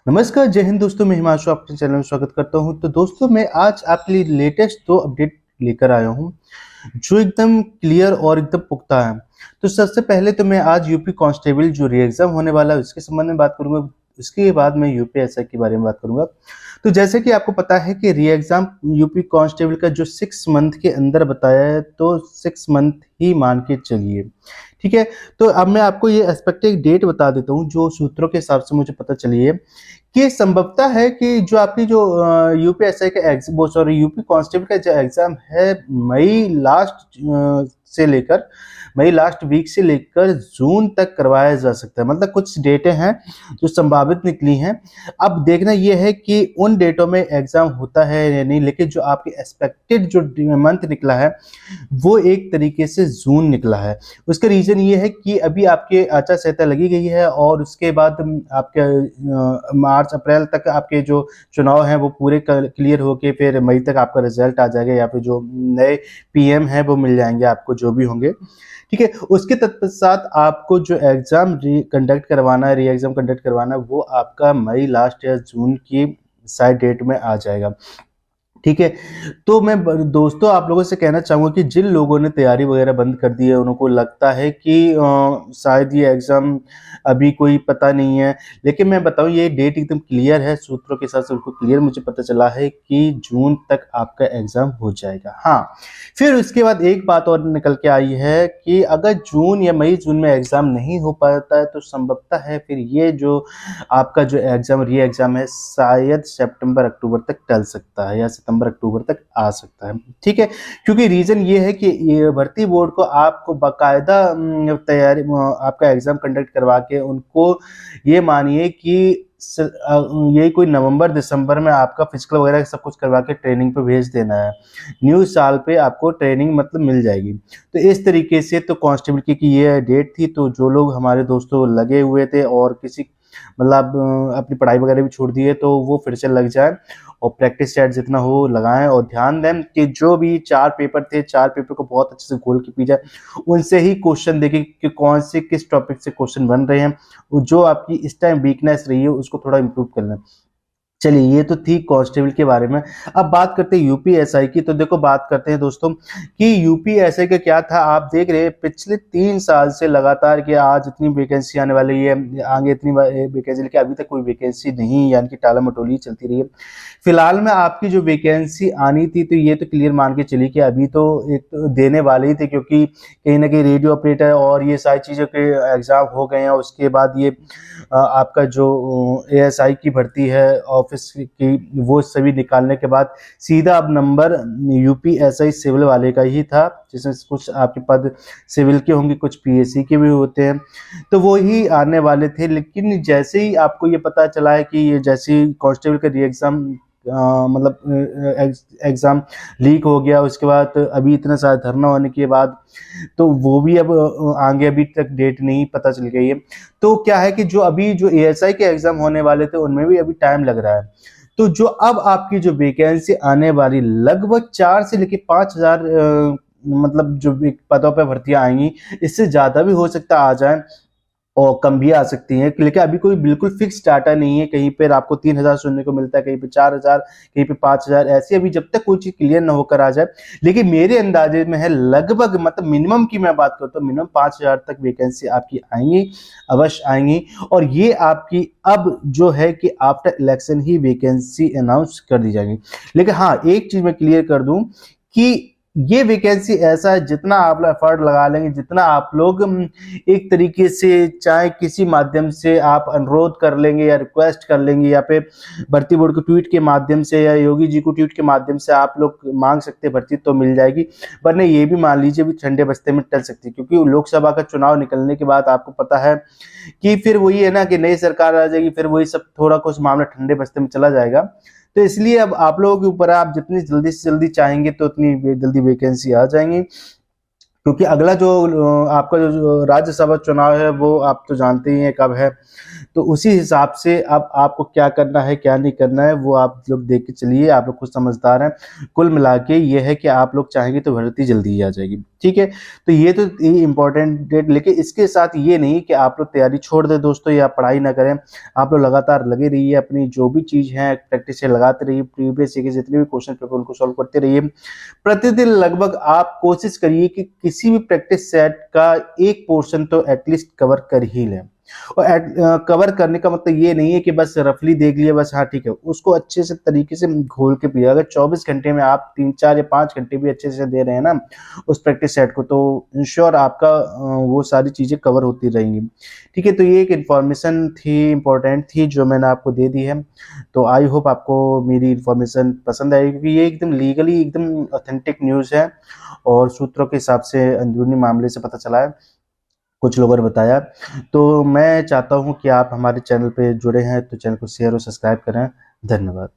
नमस्कार, जय हिंद दोस्तों। मैं हिमांशु आपके चैनल में स्वागत करता हूं। तो दोस्तों मैं आज आपके लिए लेटेस्ट 2 अपडेट लेकर आया हूं जो एकदम क्लियर और एकदम पुख्ता है। तो सबसे पहले तो मैं आज यूपी कांस्टेबल जो री एग्जाम होने वाला है उसके संबंध में बात करूंगा। उसके बाद मैं यूपीएससी के बारे में बात करूंगा। तो जैसे कि आपको पता है कि री एग्जाम यूपी कांस्टेबल का जो 6 मंथ के अंदर बताया है, तो 6 मंथ ही मान के चलिए, ठीक है। तो अब मैं आपको ये एक्सपेक्टेड डेट बता देता हूँ जो सूत्रों के हिसाब से मुझे पता चली है कि संभवतः है कि जो आपकी जो यूपीएससी का एग्जाम, सॉरी यूपी कांस्टेबल का जो एग्जाम है, मई लास्ट वीक से लेकर जून तक करवाया जा सकता है। मतलब कुछ डेटें हैं जो संभावित निकली हैं। अब देखना यह है कि उन डेटों में एग्जाम होता है या नहीं, लेकिन जो आपकी एक्सपेक्टेड जो मंथ निकला है वो एक तरीके से जून निकला है। उसका रीजन ये है कि अभी आपके आचार संहिता लगी गई है और उसके बाद आपके मार्च अप्रैल तक आपके जो चुनाव हैं वो पूरे क्लियर होके फिर मई तक आपका रिजल्ट आ जाएगा, या फिर जो नए पीएम हैं वो मिल जाएंगे आपको, जो भी होंगे, ठीक है। उसके तत्पश्चात आपको जो एग्जाम कंडक्ट करवाना है, री एग्जाम कंडक्ट करवाना है, वो आपका मई लास्ट या जून की शायद डेट में आ जाएगा, ठीक है। तो मैं दोस्तों आप लोगों से कहना चाहूँगा कि जिन लोगों ने तैयारी वगैरह बंद कर दी है, उनको लगता है कि शायद ये एग्ज़ाम अभी कोई पता नहीं है, लेकिन मैं बताऊँ ये डेट एकदम क्लियर है। सूत्रों के साथ बिल्कुल क्लियर मुझे पता चला है कि जून तक आपका एग्ज़ाम हो जाएगा। हाँ, फिर उसके बाद एक बात और निकल के आई है कि अगर जून या मई जून में एग्ज़ाम नहीं हो पाता है तो संभवतः है फिर ये जो आपका जो एग्ज़ाम री एग्ज़ाम है शायद सितंबर अक्टूबर तक टल सकता है या सितंबर अक्टूबर तक आ सकता है, ठीक है। क्योंकि रीज़न ये है कि ये भर्ती बोर्ड को आपको बाकायदा तैयारी आपका एग्ज़ाम कंडक्ट करवा के उनको ये मानिए कि यही कोई नवंबर दिसंबर में आपका फिजिकल वगैरह सब कुछ करवा के ट्रेनिंग पे भेज देना है। न्यू साल पे आपको ट्रेनिंग मतलब मिल जाएगी। तो इस तरीके से तो कांस्टेबल की ये डेट थी। तो जो लोग हमारे दोस्तों लगे हुए थे और किसी मतलब अपनी पढ़ाई वगैरह भी छोड़ दी है, तो वो फिर से लग जाए और प्रैक्टिस सेट जितना हो लगाएं और ध्यान दें कि जो भी 4 पेपर थे, 4 पेपर को बहुत अच्छे से घोल के पी जाए। उनसे ही क्वेश्चन देखें कि कौन से किस टॉपिक से क्वेश्चन बन रहे हैं, जो आपकी इस टाइम वीकनेस रही है उसको थोड़ा इम्प्रूव कर लें। चलिए, ये तो थी कांस्टेबल के बारे में। अब बात करते हैं यूपीएसआई की। तो देखो बात करते हैं दोस्तों कि यूपीएसआई का क्या था। आप देख रहे हैं पिछले 3 साल से लगातार कि आज इतनी वैकेंसी आने वाली है, आगे इतनी वैकेंसी, लेकिन अभी तक कोई वैकेंसी नहीं, यानी कि टाला मटोली चलती रही है। फिलहाल में आपकी जो वैकेंसी आनी थी तो ये तो क्लियर मान के चली कि अभी तो एक तो देने वाले ही थे, क्योंकि कहीं ना कहीं रेडियो ऑपरेटर और ये सारी चीज़ों के एग्जाम हो गए हैं। उसके बाद ये आपका जो एएसआई की भर्ती है ऑफिस की, वो सभी निकालने के बाद सीधा अब नंबर यूपीएसआई सिविल वाले का ही था, जिसमें कुछ आपके पद सिविल के होंगे, कुछ पीएससी के भी होते हैं, तो वो ही आने वाले थे। लेकिन जैसे ही आपको ये पता चला है कि ये जैसे कांस्टेबल का री एग्जाम मतलब एग्जाम लीक हो गया, उसके बाद अभी इतना सारा धरना होने के बाद तो वो भी अब आगे अभी तक डेट नहीं पता चल गई है। तो क्या है कि जो अभी जो एएसआई के एग्जाम होने वाले थे उनमें भी अभी टाइम लग रहा है। तो जो अब आपकी जो वैकेंसी आने वाली लगभग 4 से लेकर 5,000 मतलब जो पदों पर भर्तियां आएंगी, इससे ज्यादा भी हो सकता आ जाए और कम भी आ सकती हैं। लेकिन अभी कोई बिल्कुल फिक्स डाटा नहीं है। कहीं पर आपको 3,000 सुनने को मिलता है, कहीं पे 4,000, कहीं पे 5,000, ऐसे अभी जब तक कोई चीज क्लियर ना होकर आ जाए। लेकिन मेरे अंदाजे में है लगभग, मतलब मिनिमम की मैं बात करता हूँ, मिनिमम 5,000 तक वैकेंसी आपकी आएंगी, अवश्य आएंगी। और ये आपकी अब जो है कि आफ्टर इलेक्शन ही वैकेंसी अनाउंस कर दी जाएगी। लेकिन हाँ, एक चीज मैं क्लियर कर दूं कि ये वैकेंसी ऐसा है, जितना आप लोग एफर्ट लगा लेंगे, जितना आप लोग एक तरीके से चाहे किसी माध्यम से आप अनुरोध कर लेंगे या रिक्वेस्ट कर लेंगे, या फिर भर्ती बोर्ड को ट्वीट के माध्यम से या योगी जी को ट्वीट के माध्यम से आप लोग मांग सकते हैं भर्ती, तो मिल जाएगी। वरना ये भी मान लीजिए भी ठंडे बस्ते में टल सकती है, क्योंकि लोकसभा का चुनाव निकलने के बाद आपको पता है कि फिर वही है ना कि नई सरकार आ जाएगी, फिर वही सब थोड़ा कुछ मामला ठंडे बस्ते में चला जाएगा। तो इसलिए अब आप लोगों के ऊपर, आप जितनी जल्दी से जल्दी चाहेंगे तो उतनी जल्दी वैकेंसी आ जाएंगी। क्योंकि अगला जो आपका जो राज्यसभा चुनाव है वो आप तो जानते ही हैं कब है। तो उसी हिसाब से अब आपको क्या करना है क्या नहीं करना है वो आप लोग देख के चलिए, आप लोग खुद समझदार हैं। कुल मिला के ये है कि आप लोग चाहेंगे तो भर्ती जल्दी ही आ जाएगी, ठीक है। तो ये तो ये इंपॉर्टेंट डेट, लेकिन इसके साथ ये नहीं कि आप लोग तैयारी छोड़ दें दोस्तों या पढ़ाई ना करें। आप लोग लगातार लगे रहिए, अपनी जो भी चीज़ है प्रैक्टिस से लगाते रहिए, प्रीवियस ईयर के जितने भी क्वेश्चन पेपर उनको सॉल्व करते रहिए। प्रतिदिन लगभग आप कोशिश करिए कि किसी भी प्रैक्टिस सेट का एक पोर्शन तो एटलीस्ट कवर कर ही लें। और कवर करने का मतलब ये नहीं है कि बस रफली देख लिया बस, हाँ ठीक है, उसको अच्छे से तरीके से घोल के पिए। अगर 24 घंटे में आप 3 4 या 5 घंटे भी अच्छे से दे रहे हैं ना उस प्रैक्टिस सेट को, तो इंश्योर आपका वो सारी चीज़ें कवर होती रहेंगी, ठीक है। तो ये एक इन्फॉर्मेशन थी, इम्पोर्टेंट थी, जो मैंने आपको दे दी है। तो आई होप आपको मेरी इन्फॉर्मेशन पसंद आएगी, क्योंकि ये एकदम लीगली एकदम ऑथेंटिक न्यूज़ है और सूत्रों के हिसाब से अंदरूनी मामले से पता चला है, कुछ लोगों ने बताया। तो मैं चाहता हूँ कि आप हमारे चैनल पे जुड़े हैं तो चैनल को शेयर और सब्सक्राइब करें। धन्यवाद।